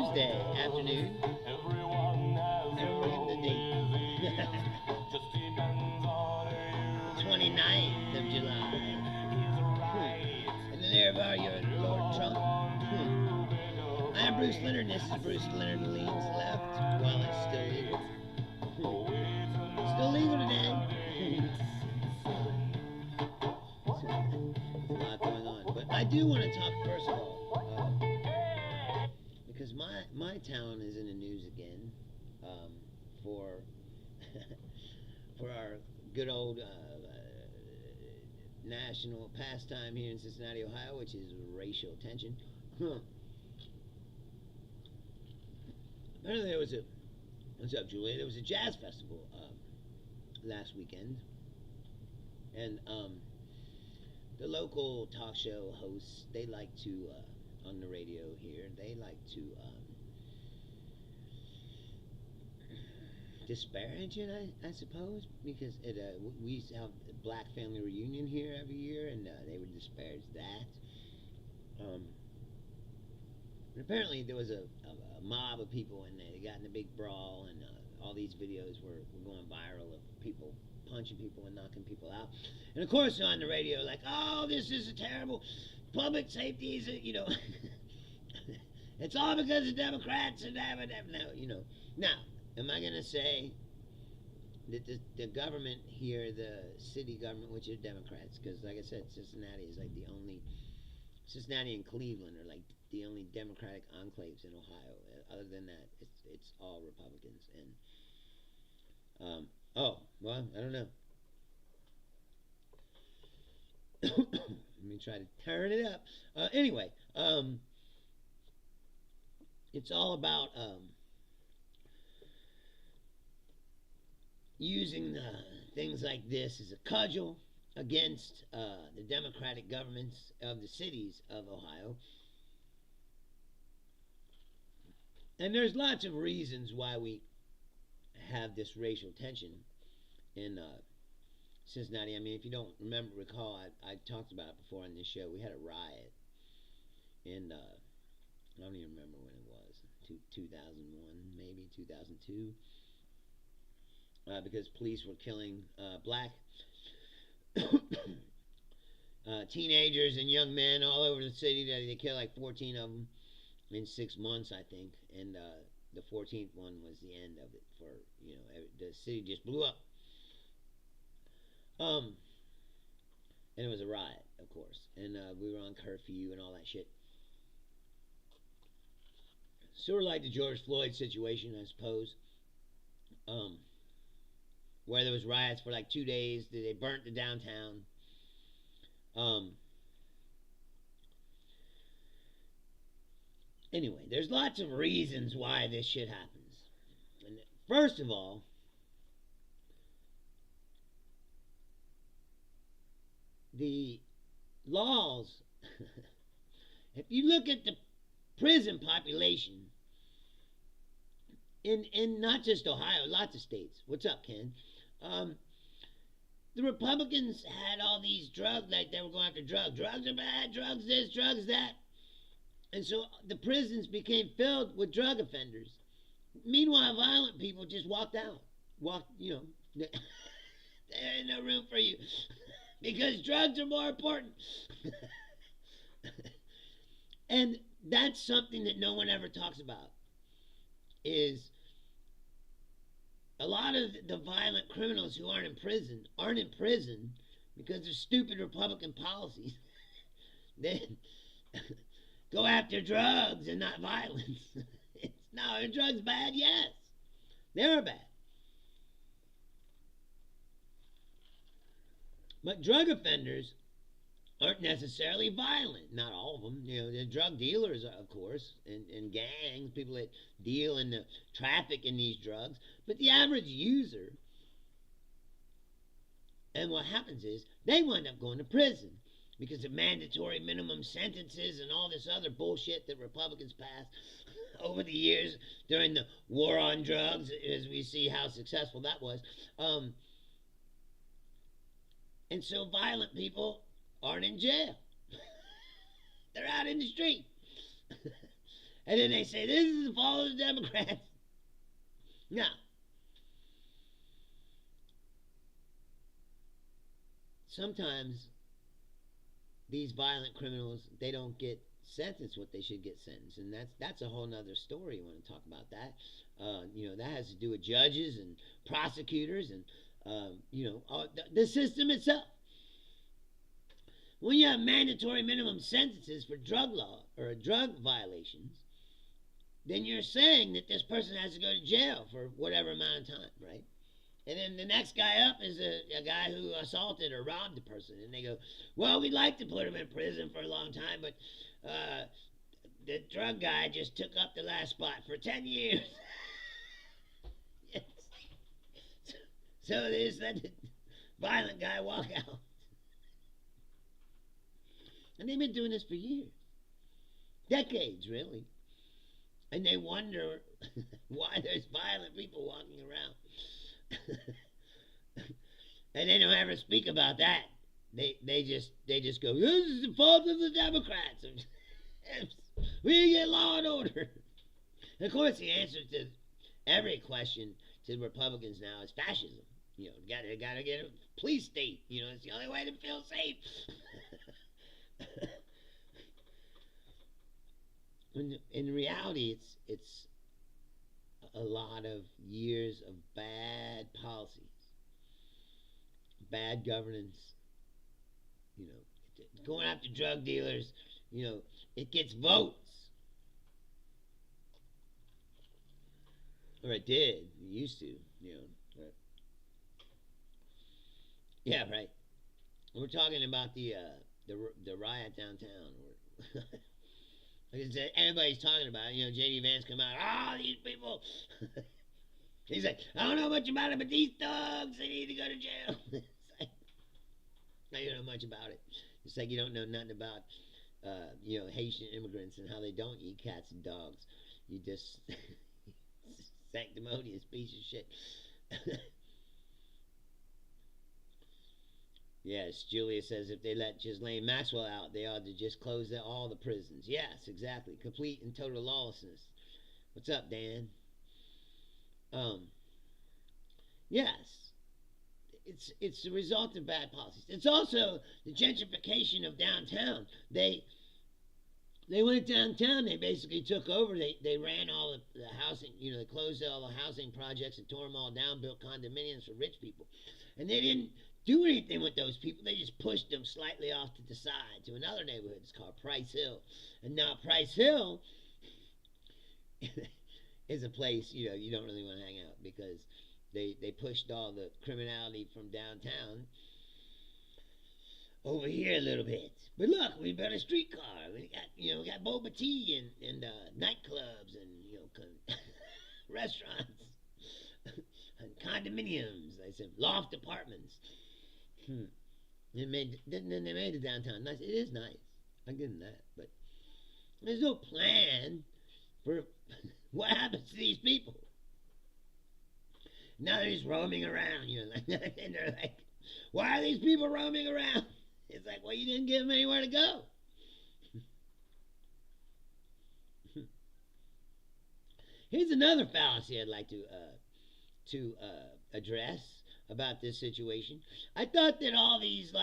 Tuesday afternoon. Everyone in the date. 29th of July. And there are your Lord Trump. I'm Bruce Leonard, and this is Bruce Leonard Leans Left. While it's still legal. Still legal today. There's a lot going on. But I do want to talk, first of all, because my town is in the news again for for our good old national pastime here in Cincinnati, Ohio, which is racial tension. Apparently there was a, what's up, Julia? There was a jazz festival last weekend, and the local talk show hosts, they like to on the radio here, they like to disparage it, I suppose, because we used to have a black family reunion here every year, and they would disparage that. And apparently there was a mob of people, and they got in a big brawl, and all these videos were going viral of people punching people and knocking people out. And of course on the radio, like, oh, this is a terrible, public safety is, it's all because of Democrats and Now, am I going to say that the government here, the city government, which are Democrats, because like I said, Cincinnati is like the only, Cincinnati and Cleveland are like the only Democratic enclaves in Ohio. Other than that, it's all Republicans. And oh, well, I don't know. Let me try to turn it up. Anyway, it's all about using things like this as a cudgel against the Democratic governments of the cities of Ohio. And there's lots of reasons why we have this racial tension in Cincinnati. I mean, if you don't recall, I talked about it before on this show. We had a riot in, I don't even remember when it was, 2001, maybe 2002, because police were killing black teenagers and young men all over the city. They killed like 14 of them in 6 months, I think, and the 14th one was the end of it. For the city just blew up. And it was a riot, of course, and we were on curfew and all that shit. Sort of like the George Floyd situation, I suppose, where there was riots for like 2 days. They burnt the downtown. Anyway, there's lots of reasons why this shit happens. And first of all, the laws, if you look at the prison population in not just Ohio, lots of states. What's up, Ken? The Republicans had all these drugs, like they were going after drugs. Drugs are bad, drugs this, drugs that. And so the prisons became filled with drug offenders. Meanwhile, violent people just walked out. There ain't no room for you. Because drugs are more important. And that's something that no one ever talks about. Is a lot of the violent criminals who aren't in prison because of stupid Republican policies. They go after drugs and not violence. No, are drugs bad? Yes. They're bad. But drug offenders aren't necessarily violent. Not all of them. The drug dealers, of course, and gangs, people that deal in the traffic in these drugs. But the average user, and what happens is, they wind up going to prison because of mandatory minimum sentences and all this other bullshit that Republicans passed over the years during the war on drugs, as we see how successful that was. And so violent people aren't in jail. They're out in the street. And then they say, this is the fault of the Democrats. No. Sometimes these violent criminals, they don't get sentenced what they should get sentenced, and that's a whole nother story. You want to talk about that? That has to do with judges and prosecutors and the system itself. When you have mandatory minimum sentences for drug law or drug violations, then you're saying that this person has to go to jail for whatever amount of time, right? And then the next guy up is a guy who assaulted or robbed a person. And they go, well, we'd like to put him in prison for a long time, but the drug guy just took up the last spot for 10 years. Yes. So they just let the violent guy walk out. And they've been doing this for years. Decades, really. And they wonder why there's violent people walking around. And they don't ever speak about that. They just go, this is the fault of the Democrats. We need to get law and order. And of course, the answer to every question to Republicans now is fascism. Gotta get a police state. It's the only way to feel safe. In reality, it's a lot of years of bad policies, bad governance, going after drug dealers, it gets votes. Or it did. It used to, Right. Yeah, right. We're talking about the riot downtown. Like I said, everybody's talking about it. J.D. Vance come out, these people. He's like, I don't know much about it, but these thugs, they need to go to jail. It's like, now you don't know much about it. It's like you don't know nothing about, Haitian immigrants and how they don't eat cats and dogs. You just sanctimonious piece of shit. Yes, Julia says if they let Ghislaine Maxwell out, they ought to just close all the prisons. Yes, exactly. Complete and total lawlessness. What's up, Dan? Yes. It's the result of bad policies. It's also the gentrification of downtown. They went downtown, they basically took over, they ran all the housing, they closed all the housing projects and tore them all down, built condominiums for rich people. And they didn't do anything with those people. They just pushed them slightly off to the side to another neighborhood. It's called Price Hill. And now Price Hill is a place, you don't really want to hang out because they pushed all the criminality from downtown over here a little bit. But look, we built a streetcar. We got boba tea and nightclubs and restaurants and condominiums. I said loft apartments. Then they made the downtown nice. It is nice. I give them that. But there's no plan for what happens to these people. Now they're just roaming around, and they're like, why are these people roaming around? It's like, well, you didn't give them anywhere to go. Here's another fallacy I'd like to address about this situation. I thought that all these,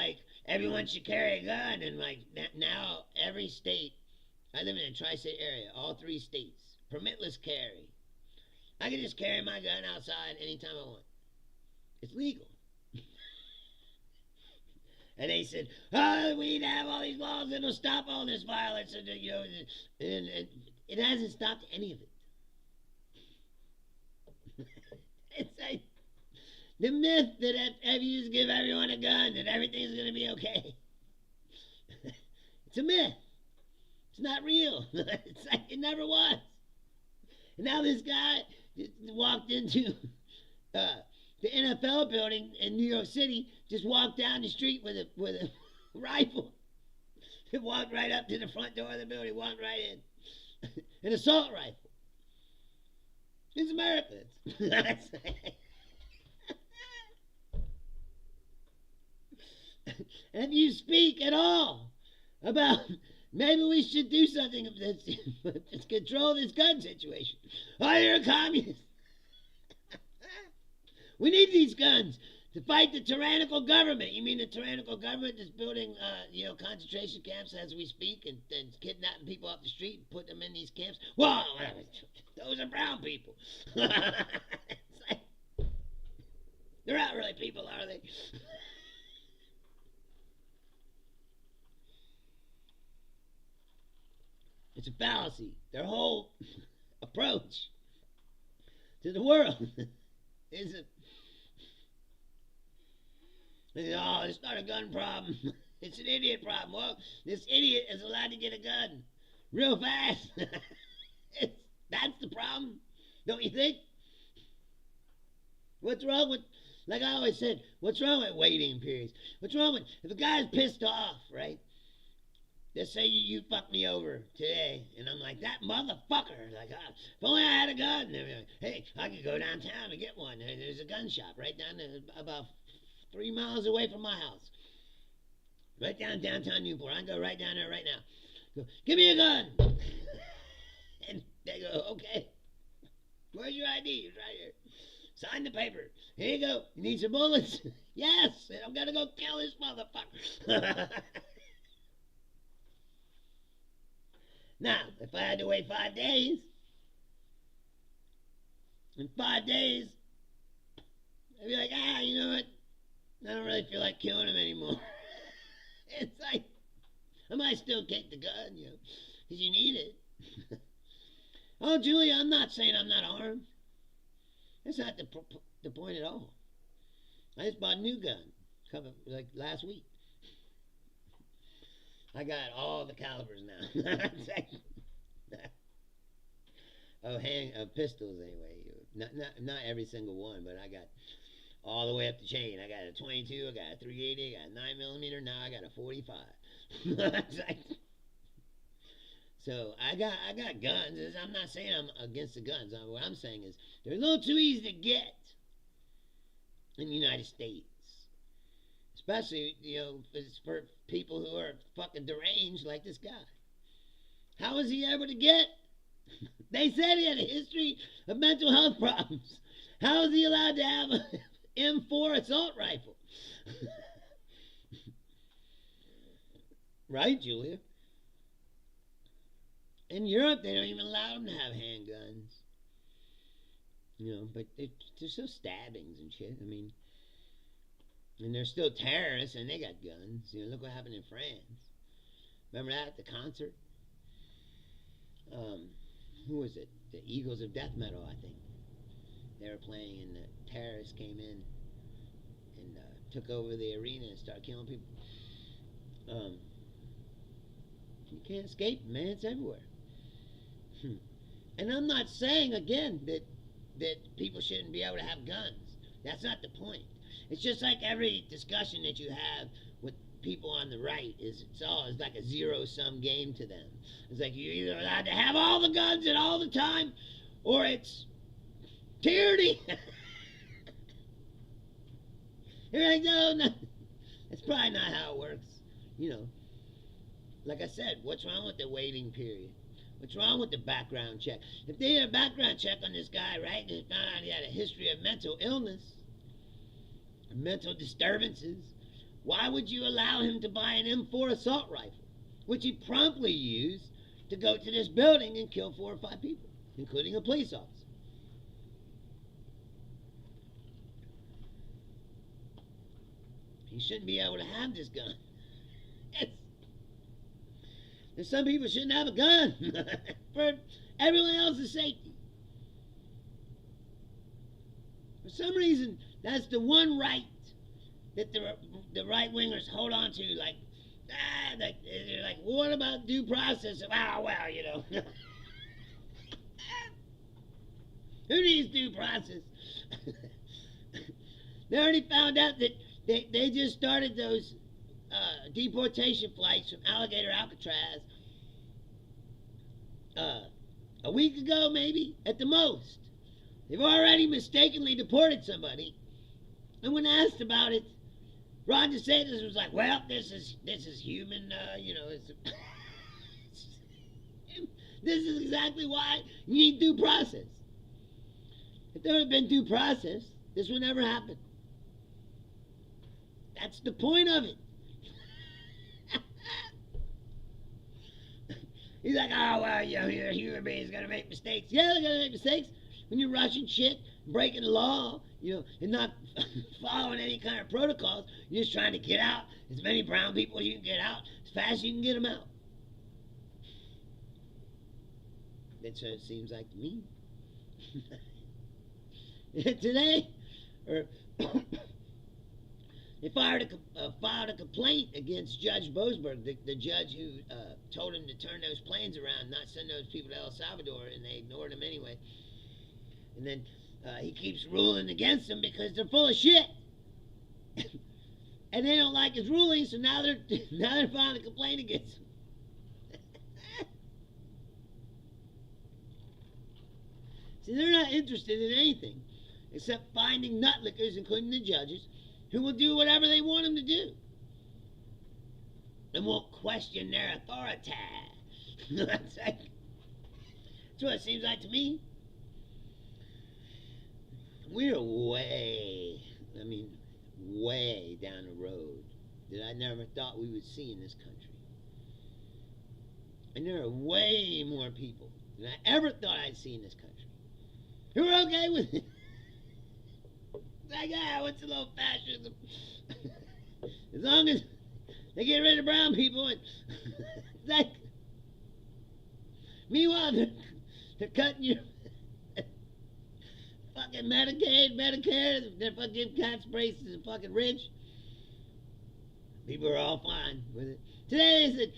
everyone should carry a gun, and now every state, I live in a tri-state area, all 3 states, permitless carry. I can just carry my gun outside anytime I want. It's legal. And they said, we need to have all these laws that'll stop all this violence. And it hasn't stopped any of it. It's like the myth that if you just give everyone a gun, that everything's going to be okay. It's a myth. It's not real. It's like it never was. And now this guy just walked into the NFL building in New York City, just walked down the street with a rifle. He walked right up to the front door of the building, walked right in. An assault rifle. It's America. And if you speak at all about Maybe we should do something to control this gun situation. Oh, you're a communist. We need these guns to fight the tyrannical government. You mean the tyrannical government is building, concentration camps as we speak and kidnapping people off the street and putting them in these camps? Well, those are brown people. It's like, they're not really people, are they? It's a fallacy. Their whole approach to the world is it's not a gun problem. It's an idiot problem. Well, this idiot is allowed to get a gun real fast. That's the problem, don't you think? What's wrong with, like I always said, what's wrong with waiting periods? What's wrong with, if a guy's pissed off, right? Let's say you fucked me over today, and I'm like, that motherfucker. Like, if only I had a gun. Like, hey, I could go downtown and get one. There's a gun shop right down there, about 3 miles away from my house. Right down downtown Newport. I can go right down there right now. Go, give me a gun. And they go, okay. Where's your ID? It's right here. Sign the paper. Here you go. You need some bullets? Yes. And I'm going to go kill this motherfucker. Now, if I had to wait 5 days, in 5 days, I'd be like, you know what? I don't really feel like killing him anymore. It's like, I might still take the gun, because you need it. Oh, Julia, I'm not saying I'm not armed. That's not the point at all. I just bought a new gun, like last week. I got all the calibers now. Pistols anyway. Not every single one, but I got all the way up the chain. I got a 22, I got a 380, I got a 9mm. Now I got a 45. So I got guns. I'm not saying I'm against the guns. What I'm saying is they're a little too easy to get in the United States. Especially, for people who are fucking deranged like this guy. How was he able to get? They said he had a history of mental health problems. How is he allowed to have an M4 assault rifle? Right, Julia? In Europe, they don't even allow them to have handguns. But there's still stabbings and shit. I mean, and they're still terrorists, and they got guns. Look what happened in France. Remember that at the concert? Who was it? The Eagles of Death Metal, I think. They were playing, and the terrorists came in and took over the arena and started killing people. You can't escape, man. It's everywhere. And I'm not saying, again, that people shouldn't be able to have guns. That's not the point. It's just like every discussion that you have with people on the right it's like a zero-sum game to them. It's like you're either allowed to have all the guns and all the time, or it's tyranny. You're like, no, that's probably not how it works. Like I said, what's wrong with the waiting period? What's wrong with the background check? If they had a background check on this guy, right, and they found out he had a history of mental illness, mental disturbances, why would you allow him to buy an M4 assault rifle, which he promptly used to go to this building and kill 4 or 5 people, including a police officer? He shouldn't be able to have this gun. There's some people shouldn't have a gun for everyone else's safety. For some reason, that's the one right that the right-wingers hold on to. They're like, what about due process? Well, who needs due process? They already found out that they just started those deportation flights from Alligator Alcatraz a week ago, maybe, at the most. They've already mistakenly deported somebody. And when asked about it, Ron DeSantis was like, well, this is human, it's This is exactly why you need due process. If there had been due process, this would never happen. That's the point of it. He's like, oh, well, you know, you're a human being, is going to make mistakes. Yeah, they're going to make mistakes. When you're rushing shit, breaking the law, you know, and not following any kind of protocols, you're just trying to get out as many brown people as you can get out, as fast as you can get them out. That's what it seems like to me. Today, they filed a complaint against Judge Boasberg, the judge who told him to turn those planes around, not send those people to El Salvador, and they ignored him anyway. And then he keeps ruling against them because they're full of shit. And they don't like his ruling, so now they're filing a complaint against him. See, they're not interested in anything except finding nutlickers, including the judges, who will do whatever they want them to do and won't question their authority. That's what it seems like to me. We're way down the road that I never thought we would see in this country. And there are way more people than I ever thought I'd see in this country who are okay with it. It's like, what's a little fascism? As long as they get rid of brown people, and it's like, meanwhile, they're cutting your fucking Medicaid, Medicare, they're fucking tax braces and fucking rich. People are all fine with it. Today they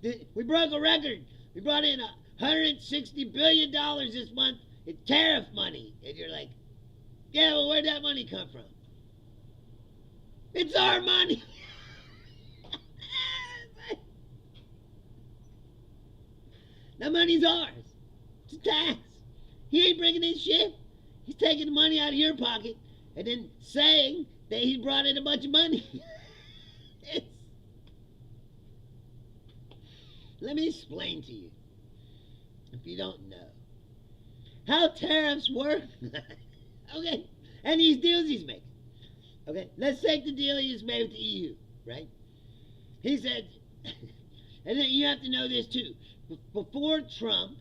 said, we broke a record. We brought in $160 billion this month in tariff money. And you're like, yeah, well, where'd that money come from? It's our money. That money's ours. It's a tax. He ain't bringing in shit. He's taking the money out of your pocket and then saying that he brought in a bunch of money. Let me explain to you, if you don't know, how tariffs work. Okay? And these deals he's making. Okay? Let's take the deal he just made with the EU, right? He said, and then you have to know this too. Before Trump,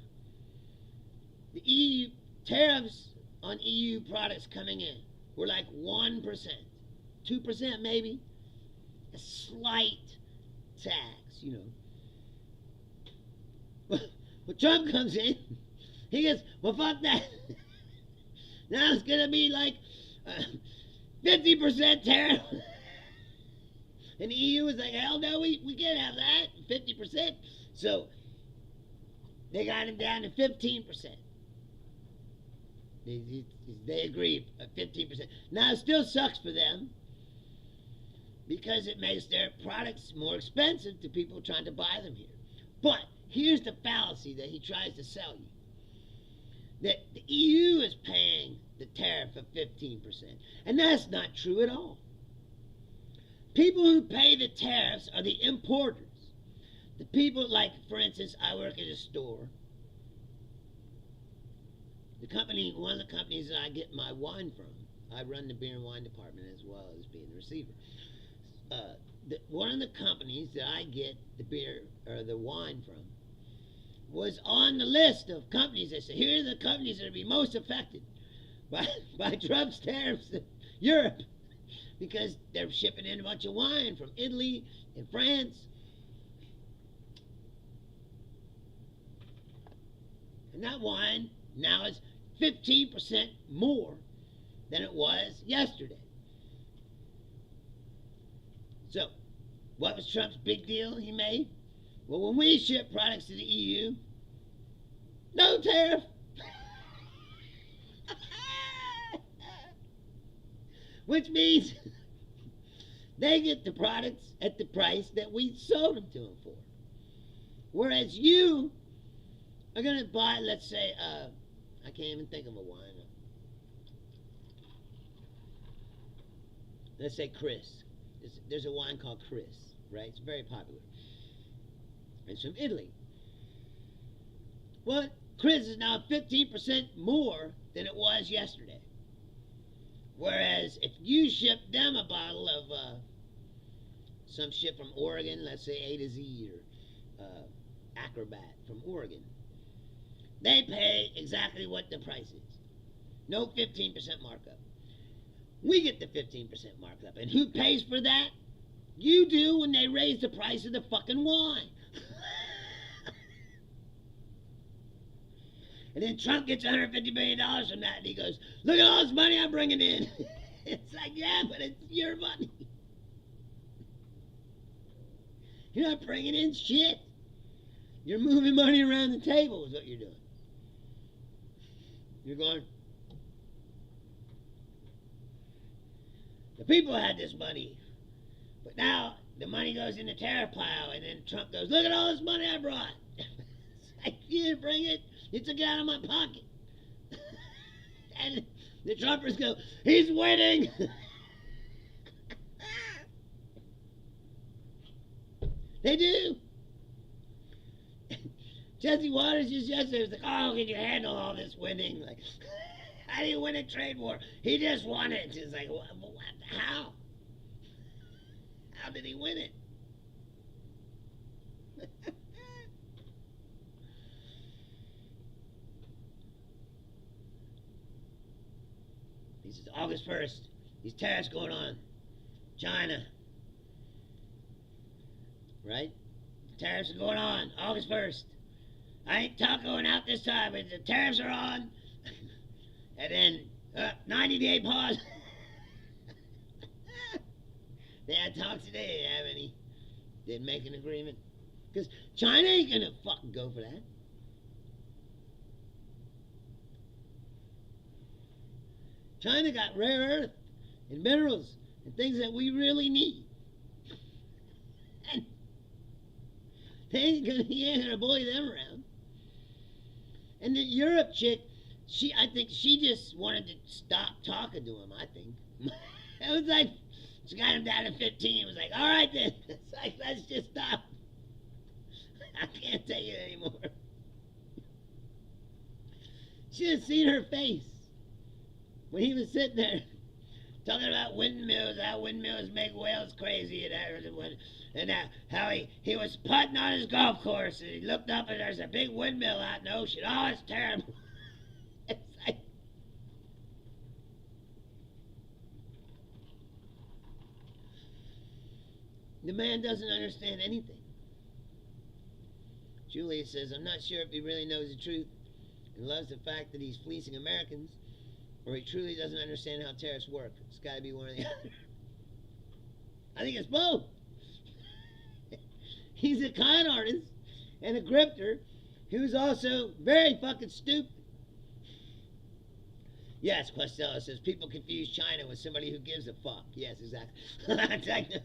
the EU tariffs on EU products coming in were like 1%, 2% maybe, a slight tax, you know. Well, Trump comes in, he goes, well, fuck that. Now it's going to be like 50% tariff. And the EU is like, hell no, we can't have that, 50%. So they got him down to 15%. They agreed, 15%. Now it still sucks for them because it makes their products more expensive to people trying to buy them here. But here's the fallacy that he tries to sell you. That the EU is paying the tariff of 15%. And that's not true at all. People who pay the tariffs are the importers. The people, like, for instance, I work at a store. The company, one of the companies that I get my wine from, I run the beer and wine department as well as being the receiver. One of the companies that I get the beer or the wine from was on the list of companies that said, here are the companies that will be most affected by Trump's tariffs in Europe, because they're shipping in a bunch of wine from Italy and France. And that wine now is 15% more than it was yesterday. So, what was Trump's big deal he made? Well, when we ship products to the EU, no tariff. Which means they get the products at the price that we sold them to them for. Whereas you are going to buy, let's say, I can't even think of a wine. Let's say Chris. There's a wine called Chris, right? It's very popular. It's from Italy. Well, Chris is now 15% more than it was yesterday. Whereas if you ship them a bottle of some shit from Oregon, let's say A to Z or Acrobat from Oregon, they pay exactly what the price is. No 15% markup. We get the 15% markup. And who pays for that? You do when they raise the price of the fucking wine. And then Trump gets $150 billion from that, and he goes, look at all this money I'm bringing in. It's like, yeah, but it's your money. You're not bringing in shit. You're moving money around the table is what you're doing. You're going, the people had this money, but now the money goes in the tariff pile, and then Trump goes, look at all this money I brought. It's like, you didn't bring it. You took it out of my pocket. And the Trumpers go, he's winning. They do. Jesse Waters just yesterday was like, oh, can you handle all this winning? Like, how do you win a trade war? He just won it. It's like, what, how? How did he win it? He says, August 1st, these tariffs going on. China. Right? The tariffs are going on. August 1st. I ain't tacoing out this time, but the tariffs are on. And then, 90-day pause. They had talks today. They didn't have any. Didn't make an agreement. Because China ain't going to fucking go for that. China got rare earth and minerals and things that we really need. And he ain't gonna bully them around. And the Europe chick, I think she just wanted to stop talking to him, I think. It was like, she got him down to 15. It was like, all right then. It's like, let's just stop. I can't take it anymore. Should have seen her face when he was sitting there talking about windmills, how windmills make whales crazy, and how he was putting on his golf course, and he looked up and there's a big windmill out in the ocean. Oh, it's terrible. It's like, the man doesn't understand anything. Julia says, I'm not sure if he really knows the truth and loves the fact that he's fleecing Americans, or he truly doesn't understand how tariffs work. It's got to be one or the other. I think it's both. He's a con artist and a grifter who's also very fucking stupid. Yes, Costello says, people confuse China with somebody who gives a fuck. Yes, exactly.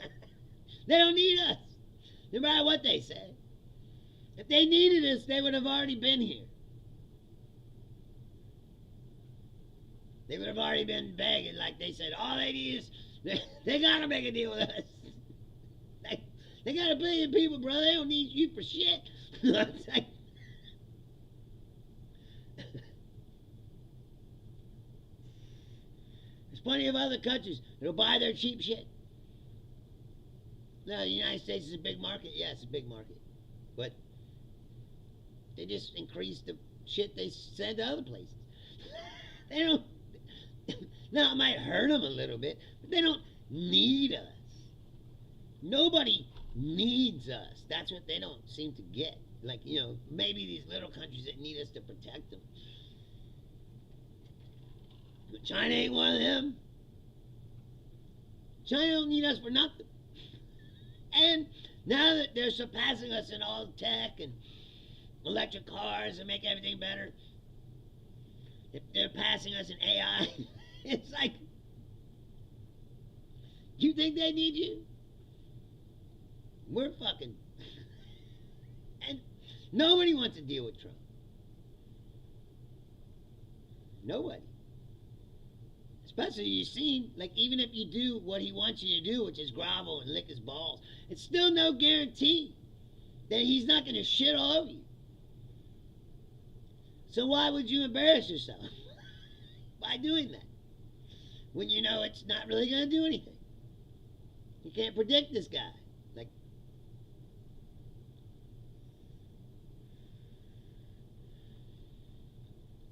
They don't need us, no matter what they say. If they needed us, they would have already been here. They would have already been begging, like they said, all they need is, they gotta make a deal with us. They got 1 billion people, bro. They don't need you for shit. Like, there's plenty of other countries that'll buy their cheap shit. No, the United States is a big market. Yeah, it's a big market. But they just increase the shit they send to other places. They don't. Now, it might hurt them a little bit, but they don't need us. Nobody needs us. That's what they don't seem to get. Like, maybe these little countries that need us to protect them. But China ain't one of them. China don't need us for nothing. And now that they're surpassing us in all tech and electric cars and make everything better, if they're passing us in AI, it's like, you think they need you? We're fucking... And nobody wants to deal with Trump. Nobody. Especially, you've seen, like, even if you do what he wants you to do, which is grovel and lick his balls, it's still no guarantee that he's not going to shit all over you. So why would you embarrass yourself by doing that when you know it's not really going to do anything? You can't predict this guy. Like,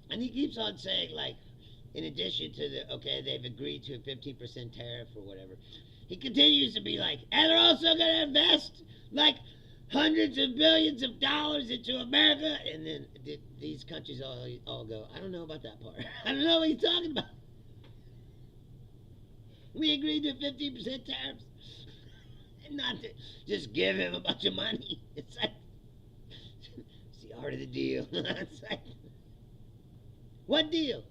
and he keeps on saying, like, in addition to the, okay, they've agreed to a 15% tariff or whatever, he continues to be like, and they're also going to invest, like, hundreds of billions of dollars into America. And then these countries all go, I don't know about that part. I don't know what he's talking about. We agreed to 15% tariffs. And not to just give him a bunch of money. It's like, it's the art of the deal. It's like, what deal?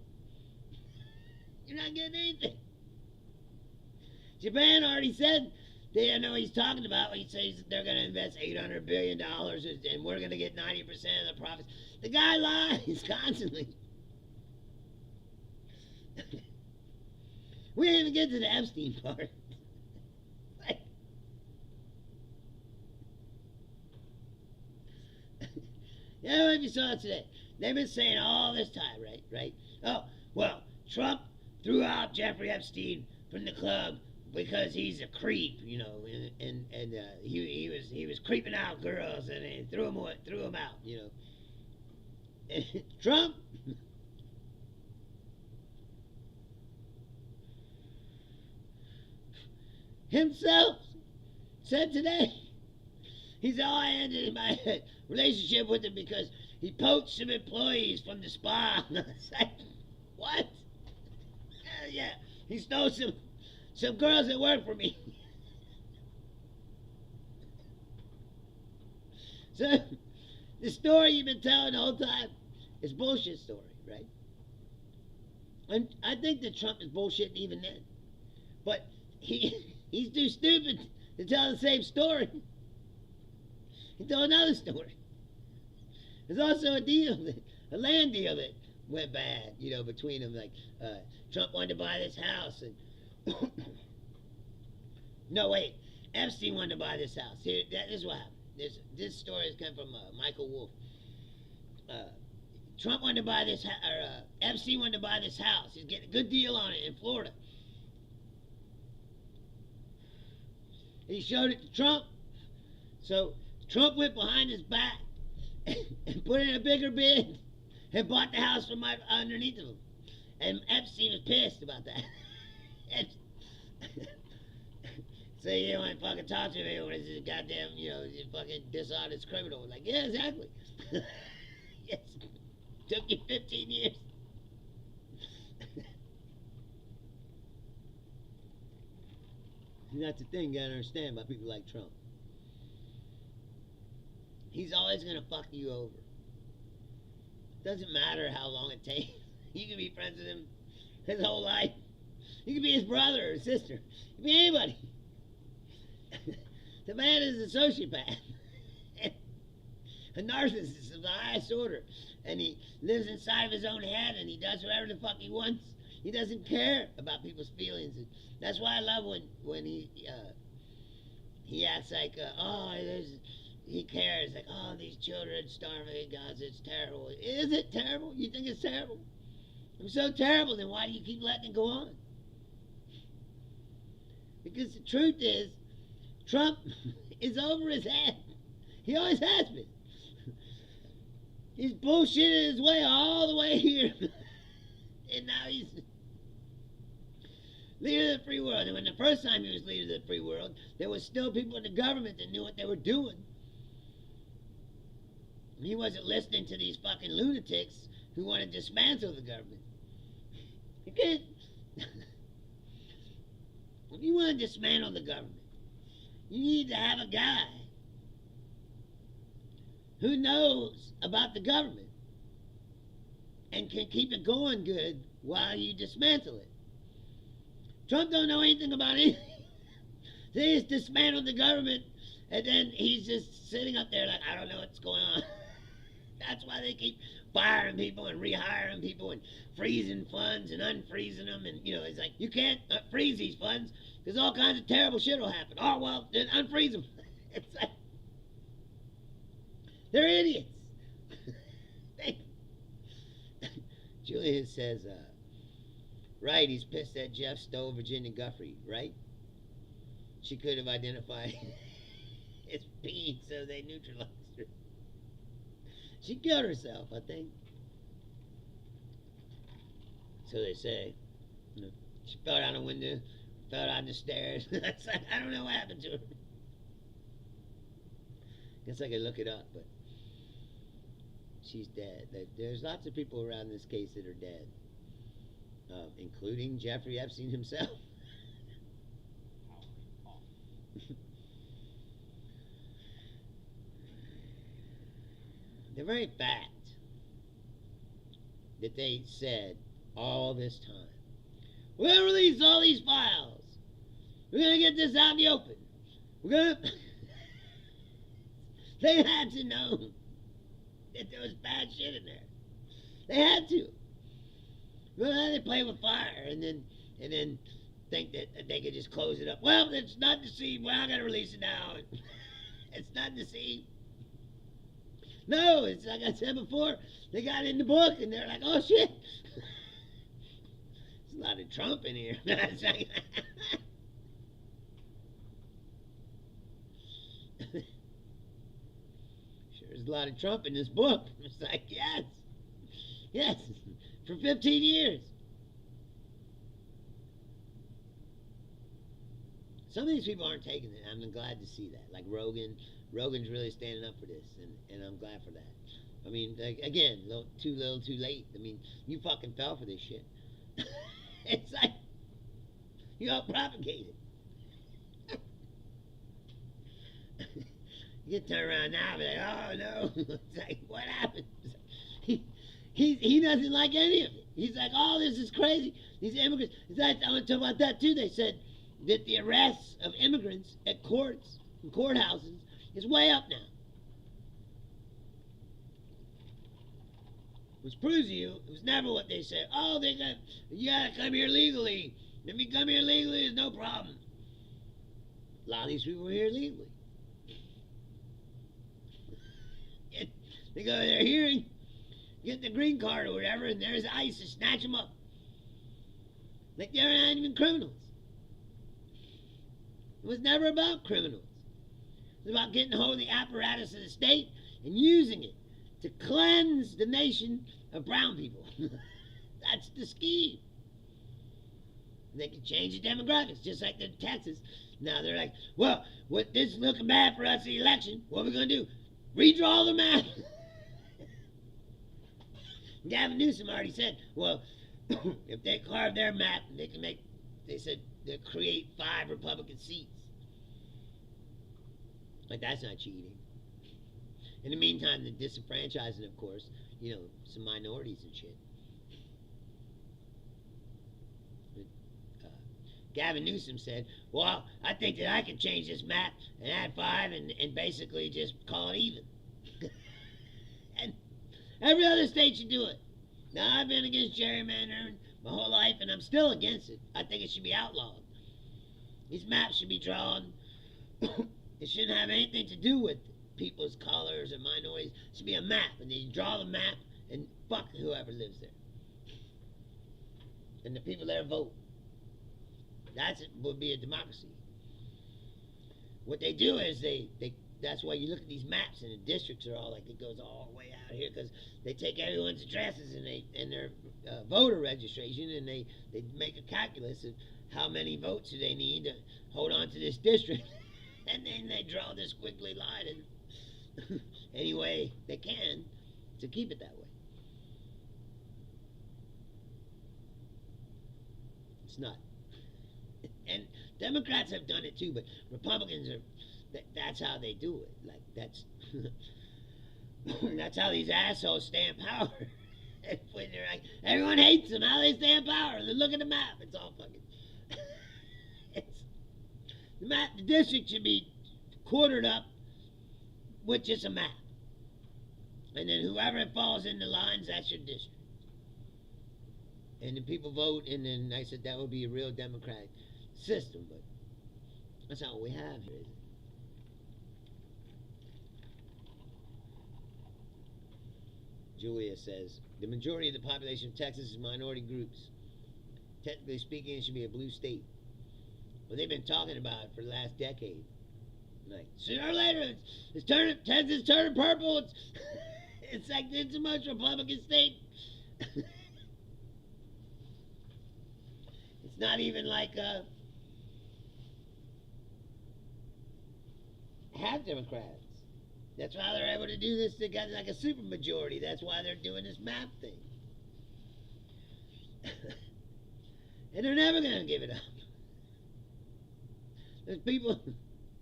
You're not getting anything. Japan already said they know what he's talking about when he says they're going to invest $800 billion and we're going to get 90% of the profits. The guy lies constantly. We didn't even get to the Epstein part. Like, you know if you saw it today. They've been saying all this time, right? Oh, well, Trump threw out Jeffrey Epstein from the club because he's a creep, you know, and he was creeping out girls and he threw him out, you know. Trump himself said today, he said, I ended my relationship with him because he poached some employees from the spa. I was like, what? Yeah, he stole some girls that work for me. So, the story you've been telling the whole time is bullshit story, right? And I think that Trump is bullshitting even then. But he's too stupid to tell the same story. He told another story. There's also a land deal that went bad, you know, between them. Like, Trump wanted to buy this house, and no, wait, Epstein wanted to buy this house. Here, that is what happened. This story has come from Michael Wolff. Trump wanted to buy this, Epstein wanted to buy this house. He's getting a good deal on it in Florida. He showed it to Trump. So Trump went behind his back and put in a bigger bid and bought the house from underneath of him. And Epstein was pissed about that. So you don't want to fucking talk to me when it's a goddamn, you know, you fucking dishonest criminal. Like, yeah, exactly. Yes. Took you 15 years. And that's the thing you gotta understand about people like Trump. He's always gonna fuck you over. Doesn't matter how long it takes. You can be friends with him his whole life. You can be his brother or sister. You can be anybody. The man is a sociopath. A narcissist of the highest order. And he lives inside of his own head and he does whatever the fuck he wants. He doesn't care about people's feelings. And that's why I love when he acts like, he cares. Like, oh, these children starving, guys, it's terrible. Is it terrible? You think it's terrible? If it's so terrible, then why do you keep letting it go on? Because the truth is, Trump is over his head. He always has been. He's bullshitted his way all the way here. And now he's leader of the free world. And when the first time he was leader of the free world, there was still people in the government that knew what they were doing. And he wasn't listening to these fucking lunatics who want to dismantle the government. You can't. If you want to dismantle the government, you need to have a guy who knows about the government and can keep it going good while you dismantle it. Trump don't know anything about anything. They just dismantled the government and then he's just sitting up there like, I don't know what's going on. That's why they keep firing people and rehiring people and freezing funds and unfreezing them. And, you know, it's like, you can't freeze these funds because all kinds of terrible shit will happen. Oh, well, then unfreeze them. It's like, they're idiots. Julian says, right, he's pissed that Jeff stole Virginia Guffrey, right? She could have identified his pee, so they neutralized her. She killed herself, I think. So they say. You know, she fell down the window, fell down the stairs. I don't know what happened to her. Guess I could look it up, but she's dead. There's lots of people around this case that are dead, including Jeffrey Epstein himself. The very fact that they said all this time, we're going to release all these files. We're going to get this out in the open. We're going to... They had to know that there was bad shit in there. They had to. Well, they play with fire and then think that they could just close it up. Well, it's not deceived. Well, I got to release it now. It's not deceived. No, it's like I said before. They got it in the book and they're like, oh shit. There's a lot of Trump in here. There's a lot of Trump in this book. It's like, yes, for 15 years. Some of these people aren't taking it. I'm glad to see that. Like Rogan. Rogan's really standing up for this, and I'm glad for that. I mean, like, again, too little, too late. I mean, you fucking fell for this shit. It's like, you all propagated. You can turn around now and be like, oh no. It's like, what happened? He doesn't like any of it. He's like, oh, this is crazy. These immigrants. I want to talk about that too. They said that the arrests of immigrants at courts and courthouses is way up now. Which proves to you, it was never what they said. Oh, you gotta come here legally. If you come here legally, there's no problem. A lot of these people are here legally. They go to their hearing, get the green card or whatever, and there's ICE to snatch them up. Like they're not even criminals. It was never about criminals. It was about getting hold of the apparatus of the state and using it to cleanse the nation of brown people. That's the scheme. They can change the demographics, just like in Texas. Now they're like, well, this is looking bad for us, the election. What are we going to do? Redraw the map. Gavin Newsom already said, well, if they carve their map, they said they'll create 5 Republican seats. But that's not cheating. In the meantime, the disenfranchising, of course, some minorities and shit. But, Gavin Newsom said, well, I think that I can change this map and add 5 and basically just call it even. And every other state should do it. Now, I've been against gerrymandering my whole life, and I'm still against it. I think it should be outlawed. These maps should be drawn. It shouldn't have anything to do with people's colors or minorities. It should be a map, and then you draw the map, and fuck whoever lives there. And the people there vote. Would be a democracy. What they do is that's why you look at these maps, and the districts are all like, it goes all the way out here, because they take everyone's addresses and their voter registration, and they make a calculus of how many votes do they need to hold on to this district. And then they draw this squiggly line and any way they can to keep it that way. It's not. And Democrats have done it too, but Republicans that's how they do it. Like, that's how these assholes stay in power. When they're like, everyone hates them, how they stay in power? Look at the map. It's all fucking... The district should be quartered up with just a map. And then whoever falls in the lines, that's your district. And then people vote, and then I said that would be a real democratic system, but that's not what we have here, is it? Julia says, the majority of the population of Texas is minority groups. Technically speaking, it should be a blue state. Well, they've been talking about it for the last decade. Like, sooner or later, Texas turning purple. It's like it's the most Republican state. It's not even like half Democrats. That's why they're able to do this. They got like a super majority. That's why they're doing this map thing. And they're never going to give it up. There's people,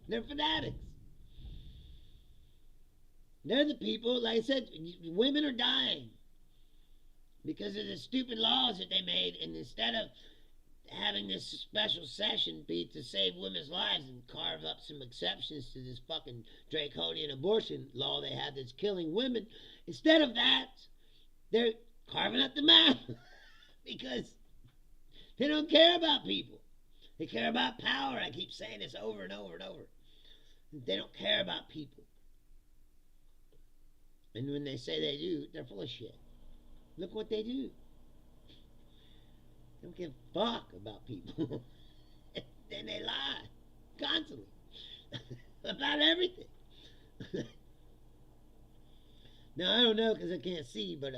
they're fanatics. They're the people, like I said, women are dying because of the stupid laws that they made. And instead of having this special session be to save women's lives and carve up some exceptions to this fucking draconian abortion law they have that's killing women, instead of that, they're carving up the map because they don't care about people. They care about power. I keep saying this over and over and over. They don't care about people. And when they say they do, they're full of shit. Look what they do. They don't give a fuck about people. Then they lie constantly about everything. Now, I don't know because I can't see, but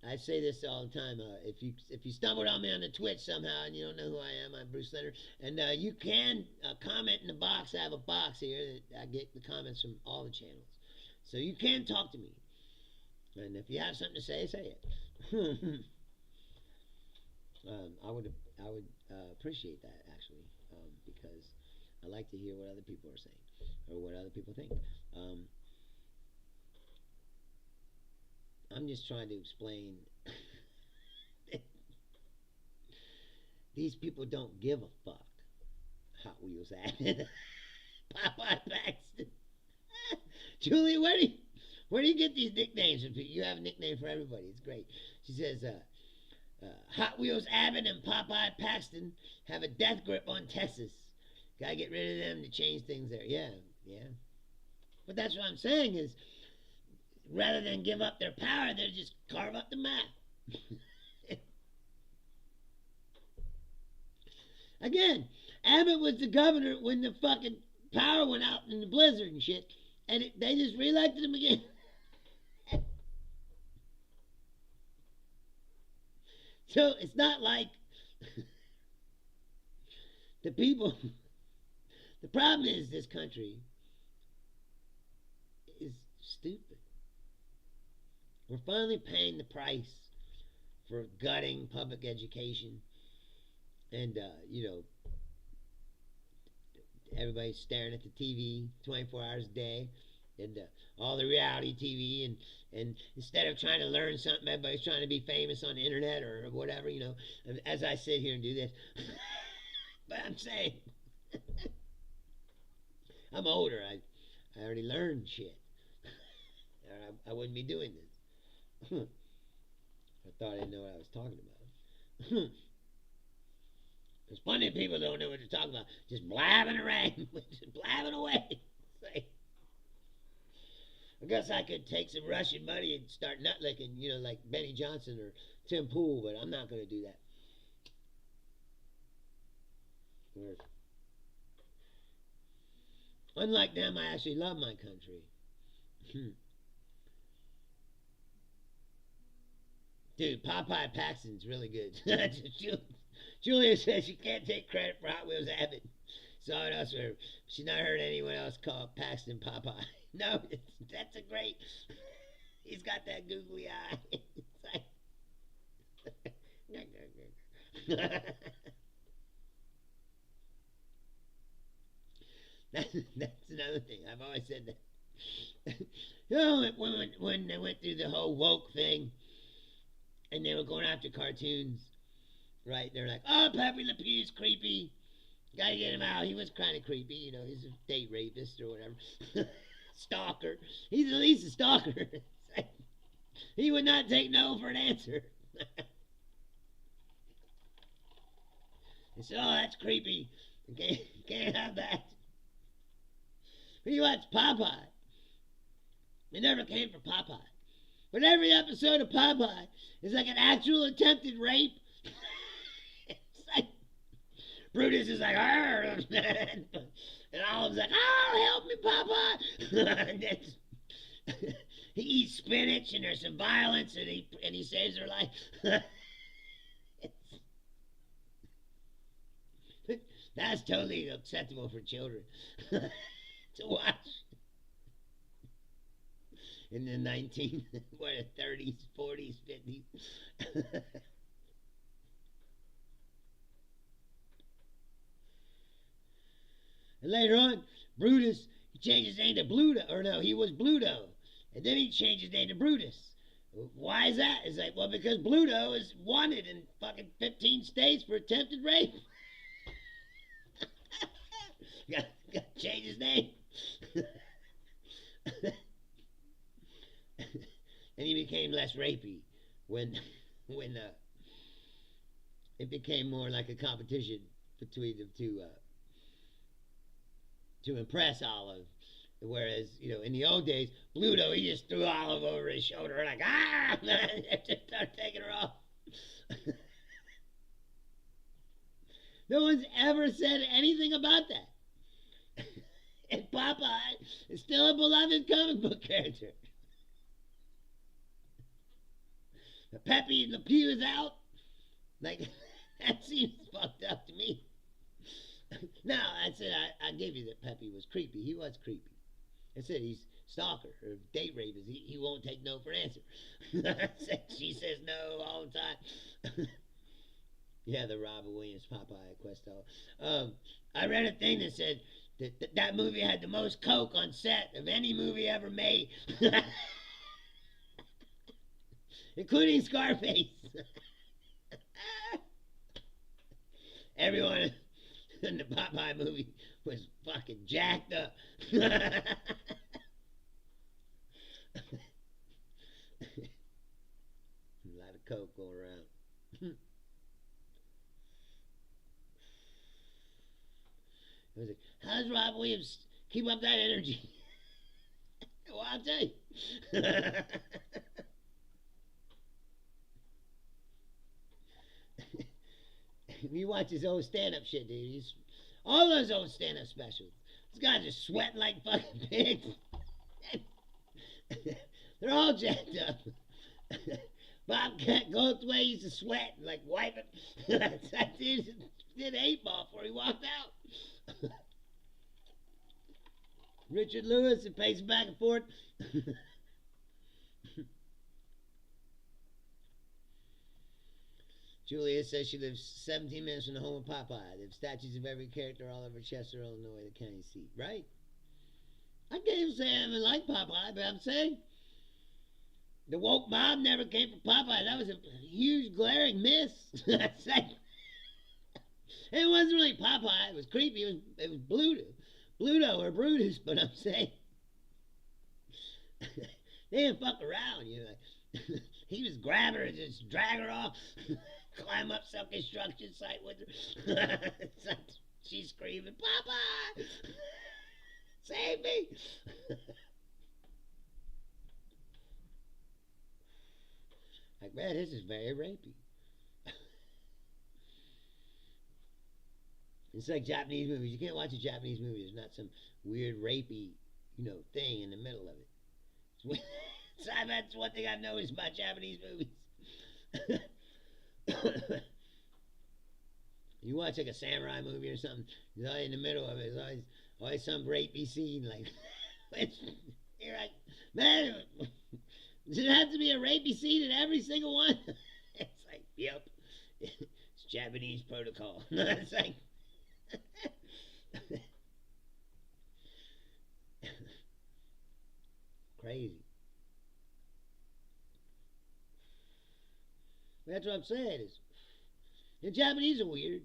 I say this all the time. If you stumbled on me on the Twitch somehow and you don't know who I am, I'm Bruce Leonard. And you can comment in the box. I have a box here that I get the comments from all the channels. So you can talk to me. And if you have something to say, say it. I would appreciate that, actually, because I like to hear what other people are saying or what other people think. I'm just trying to explain these people don't give a fuck. Hot Wheels at Popeye Paxton. Julie, where do you get these nicknames? You have a nickname for everybody. It's great. She says, Hot Wheels Abbott and Popeye Paxton have a death grip on Texas. Gotta get rid of them to change things there. Yeah. But that's what I'm saying is, rather than give up their power, they just carve up the map. Again, Abbott was the governor when the fucking power went out in the blizzard and shit, and they just reelected him again. So it's not like the people. The problem is this country is stupid. We're finally paying the price for gutting public education. And, everybody's staring at the TV 24 hours a day. And all the reality TV. And instead of trying to learn something, everybody's trying to be famous on the internet or whatever, as I sit here and do this. But I'm saying, I'm older. I already learned shit. I wouldn't be doing this. I thought I didn't know what I was talking about. There's plenty of people don't know what they're talking about. Just blabbing around. Just blabbing away. I guess I could take some Russian money and start nut licking, like Benny Johnson or Tim Pool, but I'm not going to do that. Unlike them, I actually love my country. Dude, Popeye Paxton's really good. Julia says she can't take credit for Hot Wheels Abbott. Saw it elsewhere. She's not heard anyone else call Paxton Popeye. No, that's a great. He's got that googly eye. That's another thing. I've always said that. When they went through the whole woke thing, and they were going after cartoons, right? They're like, oh, Pepe Le Pew's creepy. Gotta get him out. He was kind of creepy, he's a date rapist or whatever. Stalker. He's at least a stalker. He would not take no for an answer. He said, oh, that's creepy. Can't have that. But you watch Popeye. It never came for Popeye. But every episode of Popeye is like an actual attempted rape. It's like Brutus is like, and Olive's like, oh, help me, Popeye. He eats spinach and there's some violence and he saves her life. That's totally acceptable for children to watch in the 30s, 40s, 50s. And later on, Brutus, he changed his name to Bluto. Or no, he was Bluto. And then he changed his name to Brutus. Why is that? It's like, well, because Bluto is wanted in fucking 15 states for attempted rape. got to change his name. And he became less rapey when it became more like a competition between them to impress Olive. Whereas, in the old days, Bluto, he just threw Olive over his shoulder like, just start taking her off. No one's ever said anything about that. And Popeye is still a beloved comic book character. The Peppy and the Pew is out. Like, that seems fucked up to me. No, I said I gave you that Peppy was creepy. He was creepy. I said he's stalker or date rapist. He won't take no for an answer. She says no all the time. Yeah, the Robin Williams Popeye Questo. I read a thing that said that movie had the most coke on set of any movie ever made. Including Scarface. Everyone in the Popeye movie was fucking jacked up. A lot of coke going around. I was like, how does Rob Williams keep up that energy? Well, I'll tell you. You watch his old stand-up shit, dude. All those old stand-up specials. This guy's just sweating like fucking pigs. They're all jacked up. Bobcat Goldthwait used to sweat and like wipe it. That dude did 8-ball before he walked out. Richard Lewis, it paced back and forth. Julia says she lives 17 minutes from the home of Popeye. They have statues of every character all over Chester, Illinois, the county seat. Right? I can't say I haven't liked Popeye, but I'm saying the woke mob never came for Popeye. That was a huge glaring miss. It wasn't really Popeye. It was creepy. It was Bluto or Brutus, but I'm saying they didn't fuck around. He was grabbing her and just drag her off. Climb up some construction site with her. She's screaming, Popeye! Save me! Like, man, this is very rapey. It's like Japanese movies. You can't watch a Japanese movie. There's not some weird rapey, thing in the middle of it. That's one thing I've noticed about Japanese movies. You watch like a samurai movie or something, in the middle of it, there's always some rapey scene. Like, you're like, man, does it have to be a rapey scene in every single one? It's like, yep, it's Japanese protocol. It's like, crazy. That's what I'm saying. The Japanese are weird,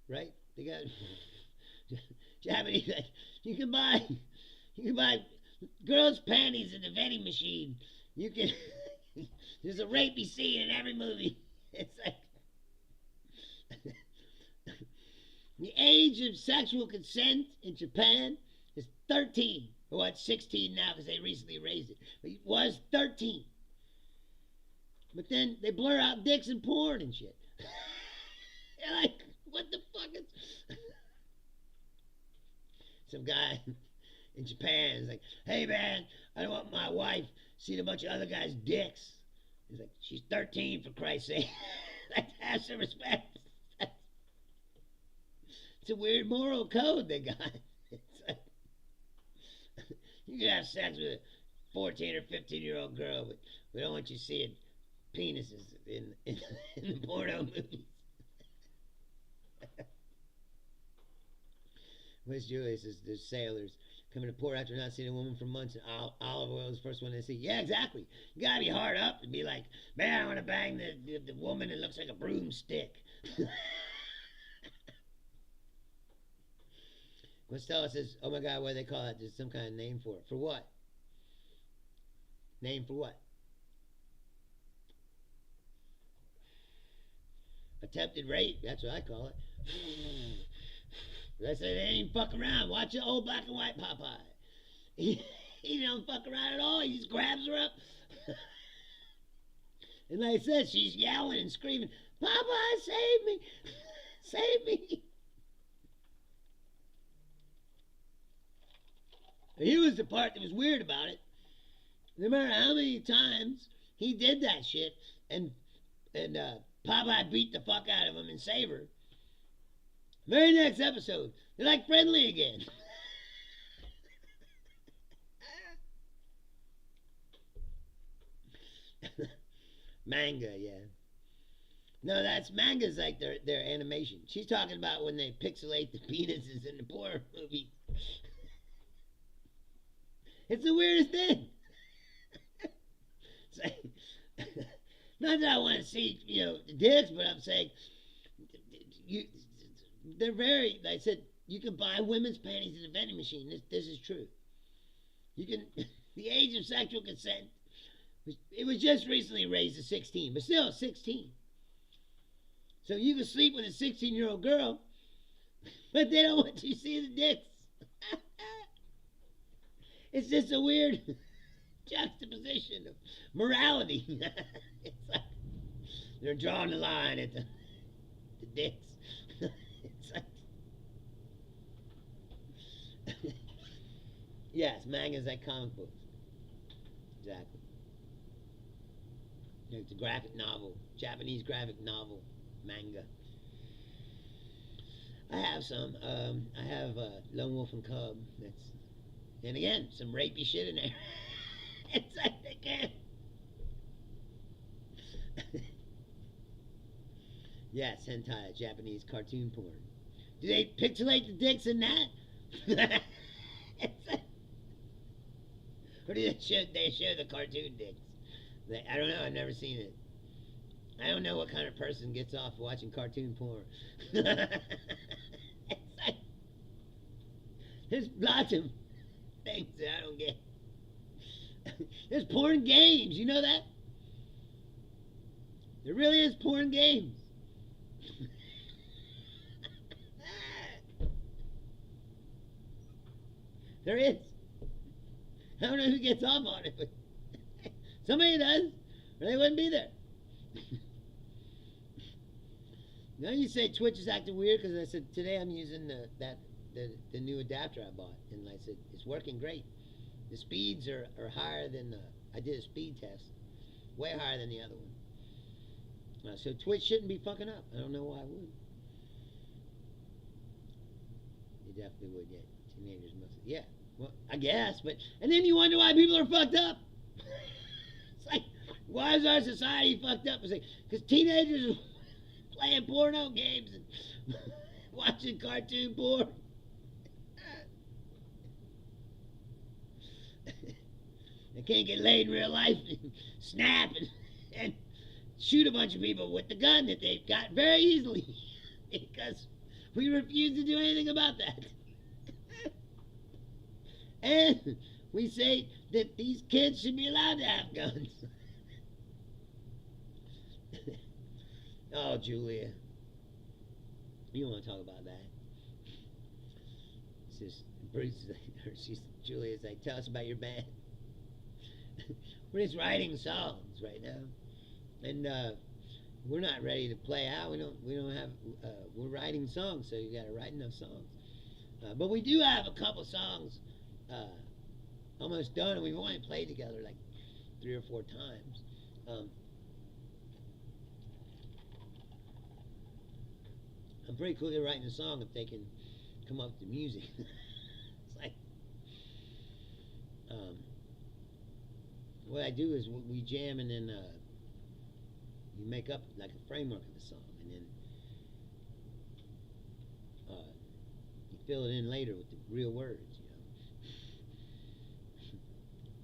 right? They got Japanese. You can buy girls' panties in the vending machine. You can. There's a rapey scene in every movie. It's like the age of sexual consent in Japan is 13. Well, it's 16 now because they recently raised it. But it was 13. But then they blur out dicks and porn and shit. You're like, what the fuck is... Some guy in Japan is like, hey man, I don't want my wife seeing a bunch of other guys' dicks. He's like, she's 13 for Christ's sake. Let's have some respect. It's a weird moral code they got. It's like, you can have sex with a 14 or 15-year-old girl, but we don't want you seeing penises in the porno movies. West Julia says there's sailors coming to port after not seeing a woman for months, and olive oil is the first one they see. Yeah, exactly. You gotta be hard up to be like, man, I want to bang the woman that looks like a broomstick. Costello says, oh my God, what do they call that? There's some kind of name for it. For what? Name for what? Attempted rape. That's what I call it. I said, they ain't fuck around. Watch the old black and white Popeye. He don't fuck around at all. He just grabs her up. And like I said, she's yelling and screaming, Popeye, save me. Save me. And here was the part that was weird about it. No matter how many times he did that shit, and Popeye beat the fuck out of him and saved her. Very next episode, they're like friendly again. Manga, yeah. No, that's manga's like their animation. She's talking about when they pixelate the penises in the porn movie. It's the weirdest thing. It's like, not that I want to see, the dicks, but I'm saying, they're very, like I said, you can buy women's panties in a vending machine. This is true. You can, the age of sexual consent, it was just recently raised to 16, but still 16. So you can sleep with a 16-year-old girl, but they don't want you to see the dicks. It's just a weird juxtaposition of morality. It's like they're drawing the line at the dicks. It's like, yes, manga's like comic books. Exactly. It's a graphic novel, Japanese graphic novel, manga. I have some. I have Lone Wolf and Cub. And again, some rapey shit in there. It's like they can't. Yes, hentai, Japanese cartoon porn. Do they pixelate the dicks in that? Or do they show the cartoon dicks? I don't know, I've never seen it. I don't know what kind of person gets off watching cartoon porn. It's like, there's lots of things that I don't get. There's porn games, you know that? There really is porn games. There is. I don't know who gets off on it, but somebody does, or they wouldn't be there. Now you say Twitch is acting weird because I said today I'm using the new adapter I bought, and I said it's working great. The speeds are higher than I did a speed test, way higher than the other one. So Twitch shouldn't be fucking up. I don't know why it would. It definitely would. Yeah, teenagers must. Yeah, well, I guess, but and then you wonder why people are fucked up. It's like, why is our society fucked up? It's like, because teenagers are playing porno games and watching cartoon porn. They can't get laid in real life and snap and shoot a bunch of people with the gun that they've got very easily because we refuse to do anything about that. And we say that these kids should be allowed to have guns. Oh, Julia. You don't want to talk about that. It's just, Bruce, Julia's like, tell us about your band. We're just writing songs right now. and we're not ready to play out. We don't have. We're writing songs, so you got to write enough songs. But we do have a couple songs uh, almost done, and we've only played together like 3 or 4 times. Um, I'm pretty cool at writing a song if they can come up with the music. It's like what I do is we jam, and then you make up like a framework of the song, and then you fill it in later with the real words, you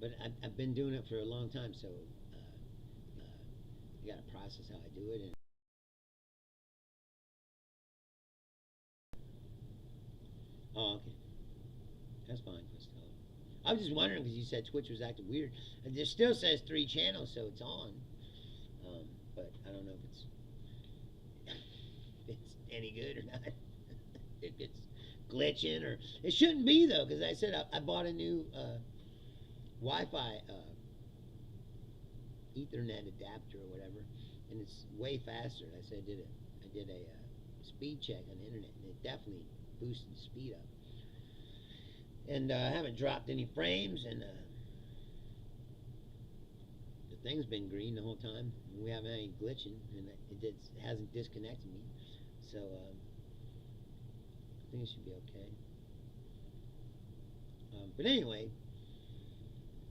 know. But I've been doing it for a long time, so you got to process how I do it. And oh, okay, that's fine, Costello. I was just wondering because you said Twitch was acting weird. It still says 3 channels, so it's on. But I don't know if it's any good or not. If it's glitching, or it shouldn't be though, because I said I bought a new Wi-Fi Ethernet adapter or whatever, and it's way faster. I said I did a speed check on the internet, and it definitely boosted the speed up. And I haven't dropped any frames, and the thing's been green the whole time. We haven't had any glitching, and it hasn't disconnected me. So I think it should be okay. But anyway,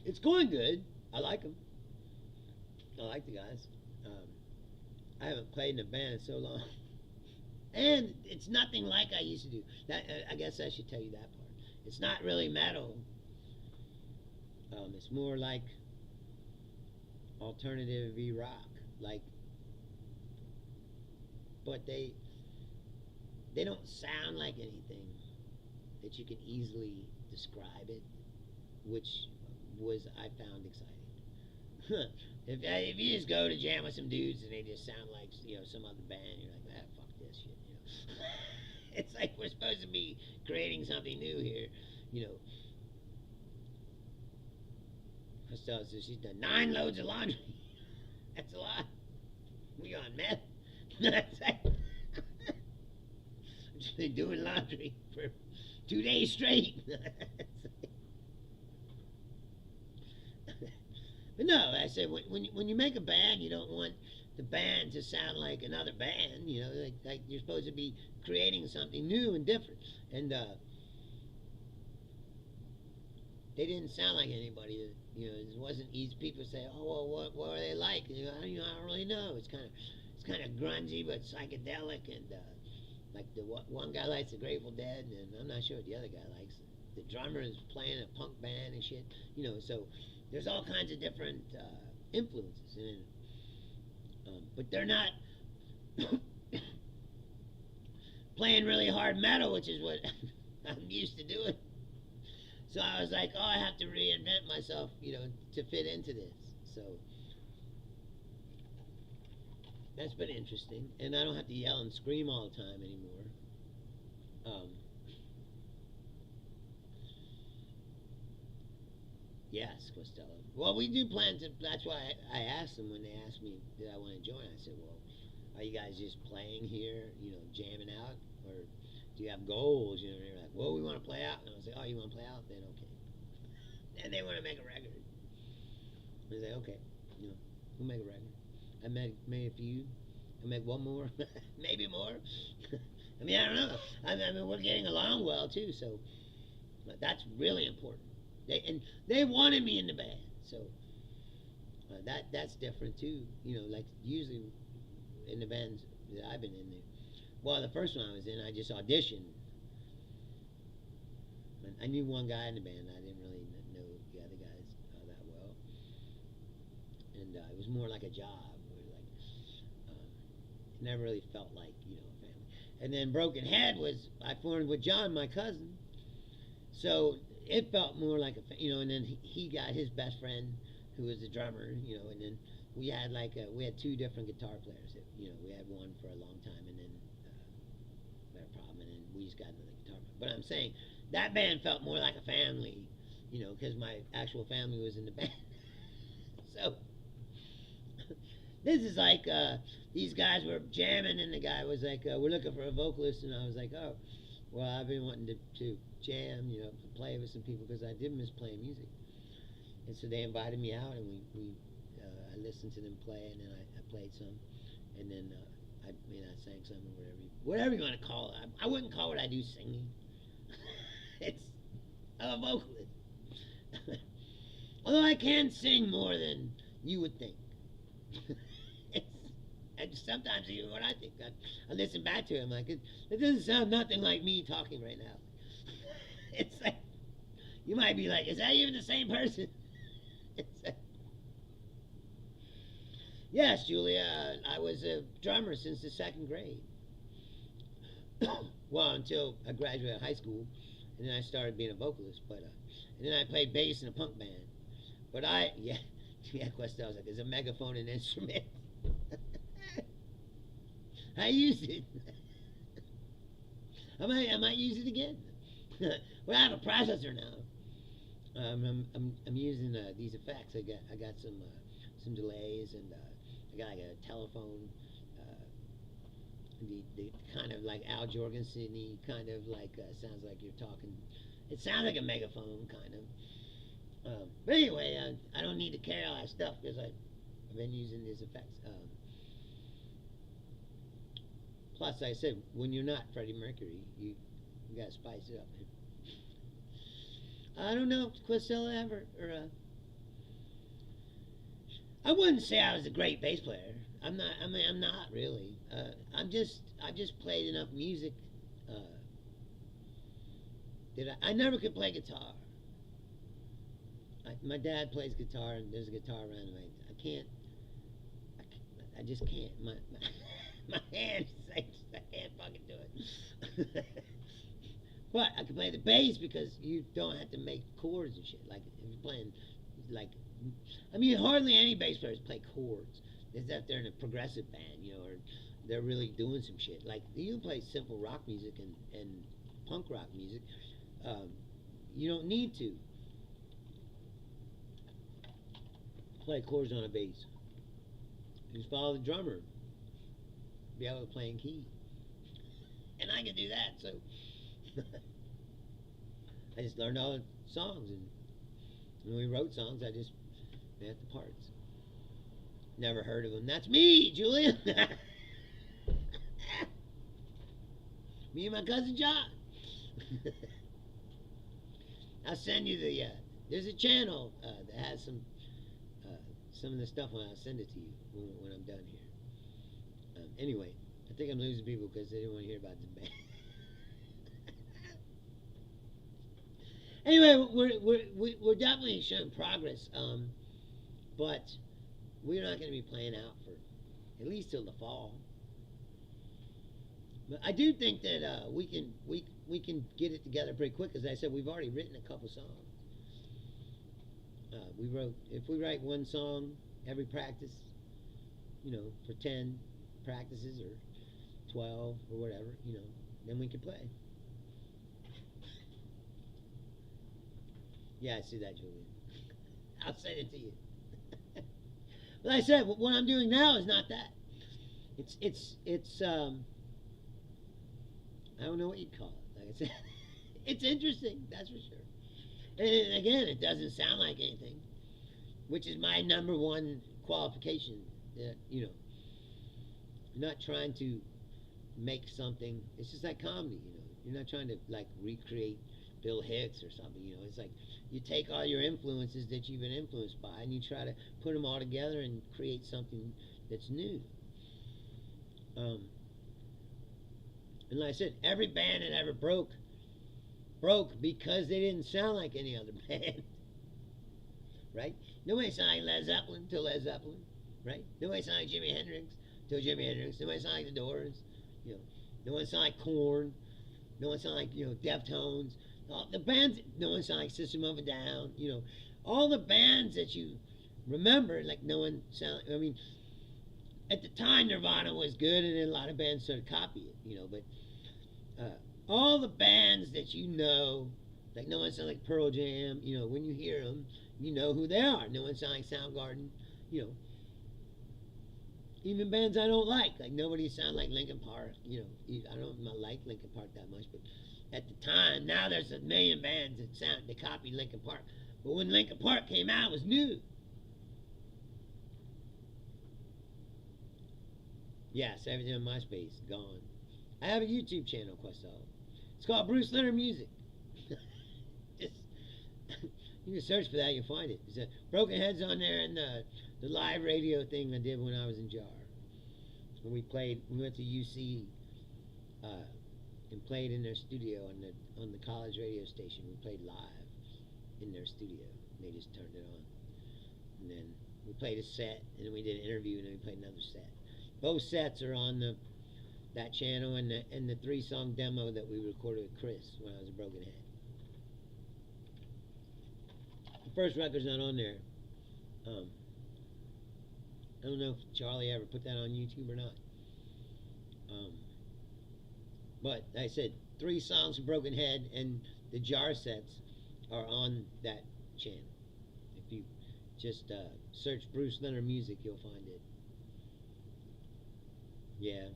it's going good. I like them. I like the guys. I haven't played in a band in so long. And it's nothing like I used to do. I guess I should tell you that part. It's not really metal. It's more like alternative rock. Like, but they don't sound like anything that you can easily describe it, which I found exciting. If you just go to jam with some dudes and they just sound like, you know, some other band, you're like, ah, fuck this shit, you know. It's like we're supposed to be creating something new here, you know. Costello says she's done 9 loads of laundry. That's a lot. We on meth. That's like, I've just been doing laundry for 2 days straight. But no, I said when you make a band, you don't want the band to sound like another band. You know, like you're supposed to be creating something new and different. And they didn't sound like anybody. You know, it wasn't easy. People say, "Oh, well, what are they like?" You know, I don't really know. It's kind of grungy but psychedelic, and like the one guy likes the Grateful Dead, and I'm not sure what the other guy likes. The drummer is playing a punk band and shit. You know, so there's all kinds of different influences, and but they're not playing really hard metal, which is what I'm used to doing. So I was like, oh, I have to reinvent myself, you know, to fit into this. So that's been interesting, and I don't have to yell and scream all the time anymore. Yes, Costello. Well, we do plan to. That's why I asked them when they asked me did I want to join. I said, well, are you guys just playing here, you know, jamming out, or do you have goals? You know, and they're like, well, we want to play out. And I was like, oh, you want to play out? Then okay. And they want to make a record. I was like, okay, you know, we'll make a record. I made a few. I'll make one more, maybe more. I mean, I don't know. I mean, we're getting along well too, so that's really important. They wanted me in the band, so that's different too. You know, like usually in the bands that I've been in there. Well, the first one I was in, I just auditioned. I knew one guy in the band. I didn't really know the other guys that well, and it was more like a job. It never really felt like, you know, a family. And then Broken Head was I formed with John, my cousin, so it felt more like you know. And then he got his best friend, who was the drummer, you know. And then we had we had 2 different guitar players. You know, we had one for a long time, and then we had a problem, and then we just got another guitar player. But I'm saying that band felt more like a family, you know, because my actual family was in the band. So This is like these guys were jamming, and the guy was like, "We're looking for a vocalist," and I was like, "Oh, well, I've been wanting to jam, play with some people because I did miss playing music." And so they invited me out, and we I listened to them play, and then I played some, and then I sang some or whatever you want to call it. I wouldn't call what I do singing. It's I'm a vocalist. Although I can sing more than you would think. And sometimes even what I think, I listen back to it, I'm like, it doesn't sound nothing like me talking right now. It's like, you might be like, is that even the same person? It's like, yes, Julia, I was a drummer since the 2nd grade. Well, until I graduated high school, and then I started being a vocalist. But and then I played bass in a punk band. But yeah, Questel's like, is a megaphone an instrument? I used it. I might use it again. Well, I have a processor now. I'm using these effects. I got some delays, and I got like a telephone. The kind of like Al Jorgensen-y kind of like sounds like you're talking. It sounds like a megaphone kind of. But anyway, I don't need to carry all that stuff because I've been using these effects. Plus, like I said, when you're not Freddie Mercury, you gotta spice it up. I don't know if Quistella ever, I wouldn't say I was a great bass player. I'm not. I mean, I'm not really. I just played enough music. I never could play guitar. My dad plays guitar, and there's a guitar around him. I just can't. My hands, I can't fucking do it. But I can play the bass because you don't have to make chords and shit. Like if you're playing, hardly any bass players play chords. It's that they're in a progressive band, or they're really doing some shit. Like you can play simple rock music and punk rock music. You don't need to play chords on a bass. You just follow the drummer. Be able to play in key. And I can do that, so I just learned all the songs, and when we wrote songs, I just made the parts. Never heard of them. That's me, Julia. Me and my cousin John. I'll send you there's a channel that has some of the stuff, and I'll send it to you when I'm done here. Anyway, I think I'm losing people because they didn't want to hear about the band. Anyway, we're definitely showing progress, but we're not going to be playing out for at least till the fall. But I do think that we can get it together pretty quick. As I said, we've already written a couple songs. If we write one song every practice, for 10 practices or 12 or whatever, then we can play. Yeah, I see that, Julian. I'll send it to you. But like I said, what I'm doing now is not that. It's I don't know what you'd call it. Like I said, it's interesting, that's for sure. And again, it doesn't sound like anything, which is my number one qualification. That I'm not trying to make something. It's just like comedy. You're not trying to like recreate Bill Hicks or something. It's like you take all your influences that you've been influenced by, and you try to put them all together and create something that's new. And like I said, every band that ever broke because they didn't sound like any other band. Right? Nobody sounded like Led Zeppelin till Led Zeppelin. Right? Nobody sounded like Jimi Hendrix till Jimi Hendrix. Nobody sounded like the Doors. No one sounded like Korn. No one sounded like Deftones. The bands. No one sounded like System of a Down. All the bands that you remember, like no one sounded. I mean, at the time Nirvana was good, and then a lot of bands started to copy it. But all the bands that like no one sounded like Pearl Jam. When you hear them, you know who they are. No one sounded like Soundgarden. Even bands I don't like nobody sound like Linkin Park. I don't like Linkin Park that much, but at the time, now there's a million bands that copy Linkin Park. But when Linkin Park came out, it was new. Yes, everything on MySpace gone. I have a YouTube channel, Questel. It's called Bruce Leonard Music. You can search for that, you'll find it. There's a Broken Heads on there, and the live radio thing I did when I was in JAR. When we went to UC and played in their studio on the college radio station. We played live in their studio. They just turned it on. And then we played a set, and then we did an interview, and then we played another set. Both sets are on that channel and the 3-song demo that we recorded with Chris when I was a Broken Head. The first record's not on there. I don't know if Charlie ever put that on YouTube or not. But like I said, 3 songs from Broken Head and the JAR sets are on that channel. If you just search Bruce Leonard Music, you'll find it. Yeah.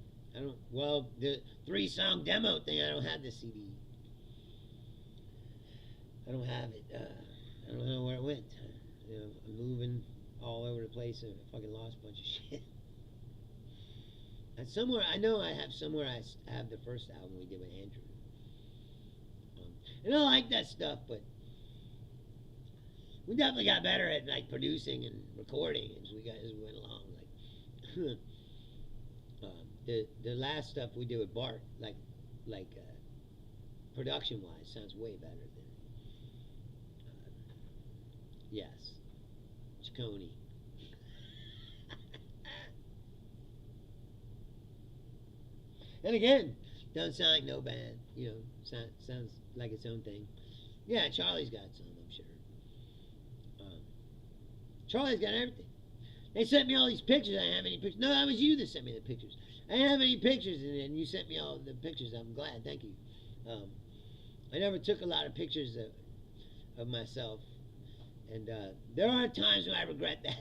Well, the 3-song demo thing, I don't have the CD. I don't have it. I don't know where it went. I'm moving all over the place and I fucking lost a bunch of shit. And somewhere, I know I have somewhere I have the first album we did with Andrew. And I like that stuff, but we definitely got better at producing and recording as we went along. The last stuff we did with Bart, production wise, sounds way better than yes, Ciccone. And again, doesn't sound like no band, sounds like its own thing. Yeah, Charlie's got some, I'm sure. Charlie's got everything. They sent me all these pictures. I didn't have any pictures. No, that was you that sent me the pictures. I didn't have any pictures, and you sent me all the pictures. I'm glad. Thank you. I never took a lot of pictures of myself, and there are times when I regret that.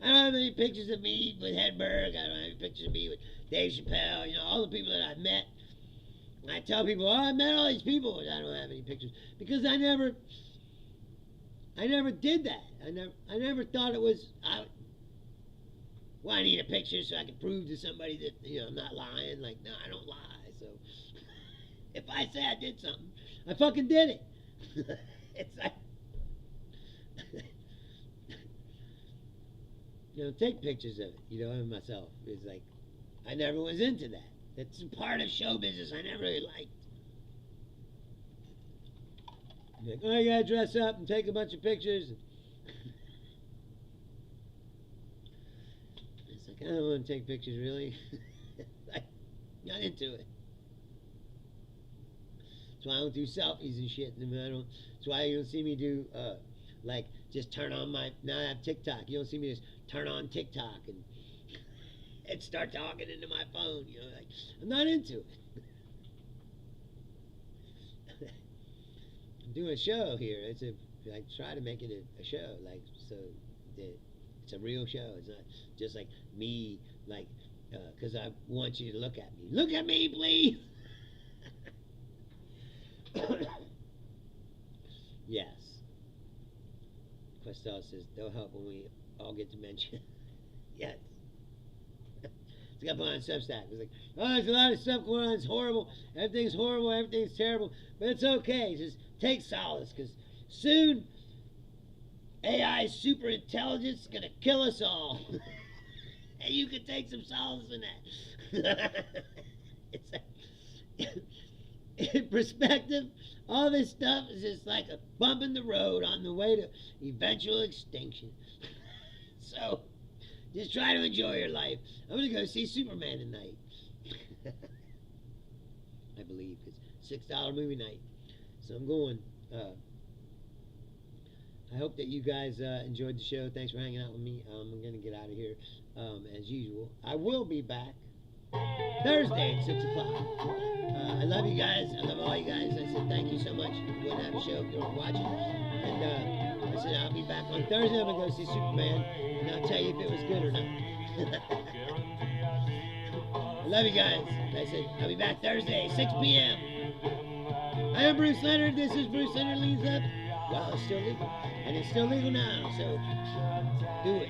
I don't have any pictures of me with Hedberg. I don't have any pictures of me with Dave Chappelle. All the people that I've met. And I tell people, oh, I met all these people, but I don't have any pictures because I never did that. I never thought it was. Well, I need a picture so I can prove to somebody that I'm not lying. No, I don't lie. So if I say I did something, I fucking did it. It's like take pictures of it. Of myself. It's like I never was into that. That's part of show business I never really liked. Oh, you gotta dress up and take a bunch of pictures. It's like, I don't want to take pictures, really. Not into it. That's why I don't do selfies and shit. That's why you don't see me do, just turn on now I have TikTok. You don't see me just turn on TikTok and start talking into my phone. I'm not into it. Doing a show here. I try to make it a show, so that it's a real show. It's not just like me, because I want you to look at me. Look at me, please. Yes. Questel says they'll help when we all get dementia. Yes. It's got put on Substack. It's like, oh, there's a lot of stuff going on. It's horrible. Everything's horrible. Everything's terrible. But it's okay. Just take solace, because soon AI super intelligence is going to kill us all. And you can take some solace in that. It's like, in perspective, all this stuff is just like a bump in the road on the way to eventual extinction. So just try to enjoy your life. I'm going to go see Superman tonight. I believe it's $6 movie night. So I'm going. I hope that you guys enjoyed the show. Thanks for hanging out with me. I'm going to get out of here as usual. I will be back Thursday at 6 o'clock. I love you guys. I love all you guys. I said thank you so much. You wouldn't have a show if you weren't watching. And I said, I'll be back on Thursday. I'm going to go see Superman, and I'll tell you if it was good or not. I love you guys. I said, I'll be back Thursday, 6 p.m. I am Bruce Leonard. This is Bruce Leonard Leans Left. Well, it's still legal. And it's still legal now, so do it.